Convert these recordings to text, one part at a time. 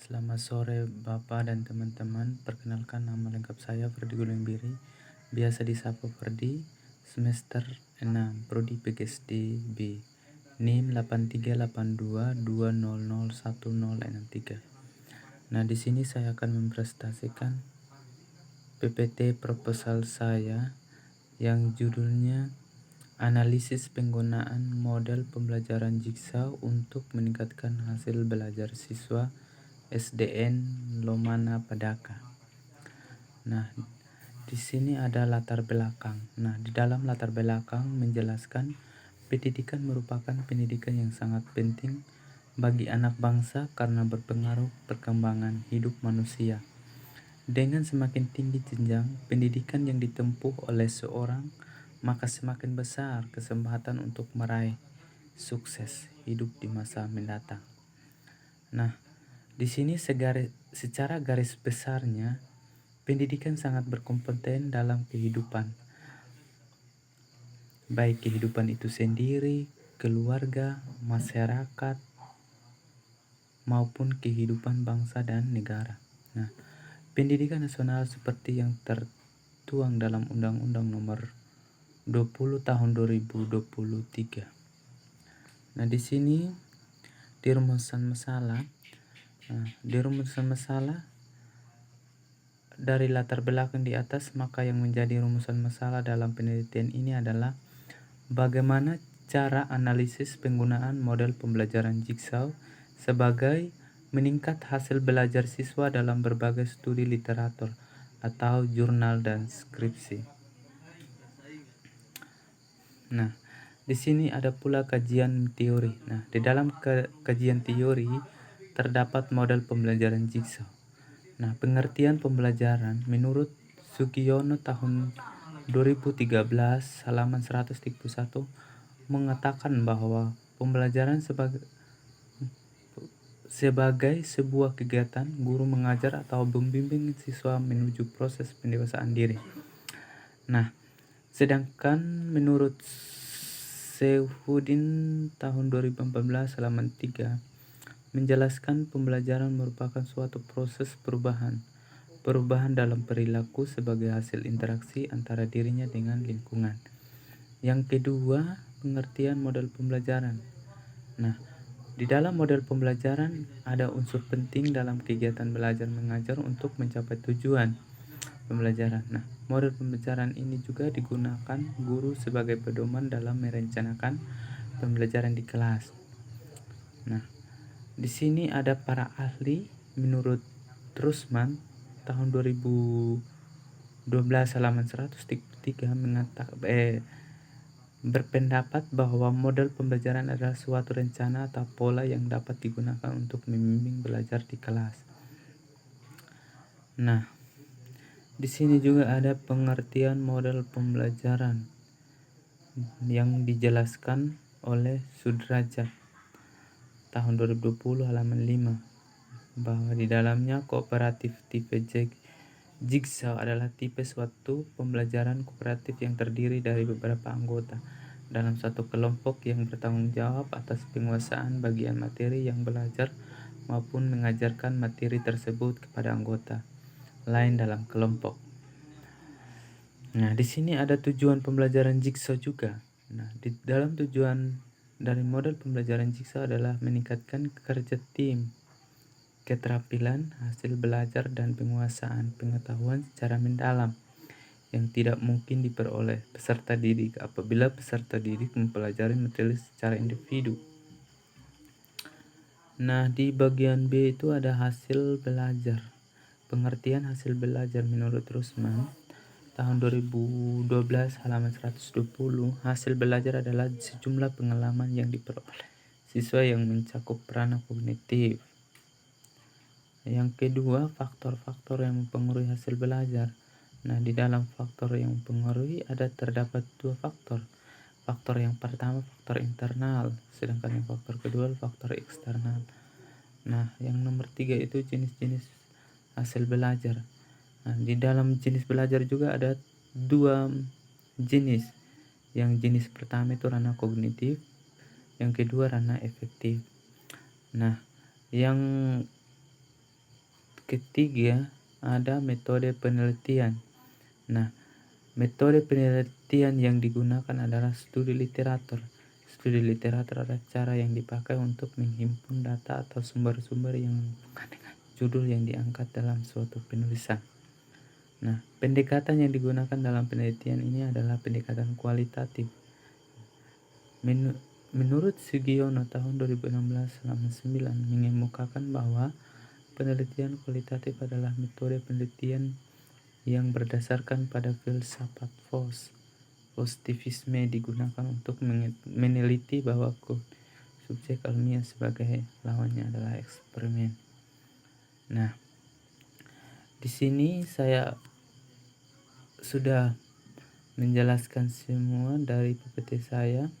Selamat sore Bapak dan teman-teman. Perkenalkan, nama lengkap saya Ferdi Gulimbiri, biasa disapa Ferdi, semester 6, Prodi PGSD B, NIM 838220010063. Nah, di sini saya akan mempresentasikan PPT proposal saya yang judulnya Analisis Penggunaan Model Pembelajaran Jigsaw untuk Meningkatkan Hasil Belajar Siswa SDN Lomana Padaka. Nah, di sini ada latar belakang. Nah, di dalam latar belakang menjelaskan pendidikan merupakan pendidikan yang sangat penting bagi anak bangsa karena berpengaruh perkembangan hidup manusia. Dengan semakin tinggi jenjang pendidikan yang ditempuh oleh seorang, maka semakin besar kesempatan untuk meraih sukses hidup di masa mendatang. Nah, di sini secara garis besarnya, pendidikan sangat berkompeten dalam kehidupan, baik kehidupan itu sendiri, keluarga, masyarakat, maupun kehidupan bangsa dan negara. Nah, pendidikan nasional seperti yang tertuang dalam Undang-Undang Nomor 20 Tahun 2023. Nah, di sini di rumusan masalah dari latar belakang di atas, maka yang menjadi rumusan masalah dalam penelitian ini adalah bagaimana cara analisis penggunaan model pembelajaran Jigsaw sebagai meningkat hasil belajar siswa dalam berbagai studi literatur atau jurnal dan skripsi. Nah, di sini ada pula kajian teori. Nah, di dalam kajian teori terdapat model pembelajaran Jigsaw. Nah, pengertian pembelajaran menurut Sugiono tahun 2013 halaman 131 mengatakan bahwa pembelajaran sebagai sebuah kegiatan guru mengajar atau membimbing siswa menuju proses pendewasaan diri. Nah, sedangkan menurut Seyfuddin tahun 2014 halaman 3 menjelaskan pembelajaran merupakan suatu proses perubahan dalam perilaku sebagai hasil interaksi antara dirinya dengan lingkungan. Yang kedua, pengertian model pembelajaran. Nah, di dalam model pembelajaran ada unsur penting dalam kegiatan belajar mengajar untuk mencapai tujuan pembelajaran. Nah, model pembelajaran ini juga digunakan guru sebagai pedoman dalam merencanakan pembelajaran di kelas. Nah, di sini ada para ahli menurut Trusman tahun 2012 halaman 103 berpendapat bahwa model pembelajaran adalah suatu rencana atau pola yang dapat digunakan untuk membimbing belajar di kelas. Nah, di sini juga ada pengertian model pembelajaran yang dijelaskan oleh Sudrajat tahun 2020 halaman 5 bahwa di dalamnya kooperatif tipe Jigsaw adalah tipe suatu pembelajaran kooperatif yang terdiri dari beberapa anggota dalam satu kelompok yang bertanggung jawab atas penguasaan bagian materi yang belajar maupun mengajarkan materi tersebut kepada anggota lain dalam kelompok. Nah, di sini ada tujuan pembelajaran Jigsaw juga. Nah, di dalam tujuan dari model pembelajaran Jigsaw adalah meningkatkan kerja tim, keterampilan, hasil belajar, dan penguasaan pengetahuan secara mendalam yang tidak mungkin diperoleh peserta didik apabila peserta didik mempelajari materi secara individu. Nah, di bagian B itu ada hasil belajar. Pengertian hasil belajar menurut Rusman tahun 2012 halaman 120, hasil belajar adalah sejumlah pengalaman yang diperoleh siswa yang mencakup ranah kognitif. Yang kedua, faktor-faktor yang mempengaruhi hasil belajar. Nah, di dalam faktor yang mempengaruhi terdapat dua faktor. Faktor yang pertama faktor internal, sedangkan yang faktor kedua faktor eksternal. Nah, yang nomor 3 itu jenis-jenis hasil belajar. Nah, di dalam jenis belajar juga ada dua jenis. Yang jenis pertama itu ranah kognitif, yang kedua ranah efektif. Nah, yang ketiga ada metode penelitian. Nah, metode penelitian yang digunakan adalah studi literatur. Studi literatur adalah cara yang dipakai untuk menghimpun data atau sumber-sumber yang mengandung judul yang diangkat dalam suatu penulisan. Nah, pendekatan yang digunakan dalam penelitian ini adalah pendekatan kualitatif. Menurut Sugiono tahun 2016-9 mengemukakan bahwa penelitian kualitatif adalah metode penelitian yang berdasarkan pada filsafat positivisme digunakan untuk meneliti bahwa subjek ilmiah sebagai lawannya adalah eksperimen. Nah, di sini saya sudah menjelaskan semua dari PPT saya.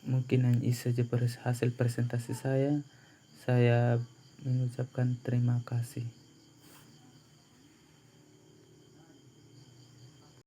Mungkin hanya saja hasil presentasi saya. Saya mengucapkan terima kasih.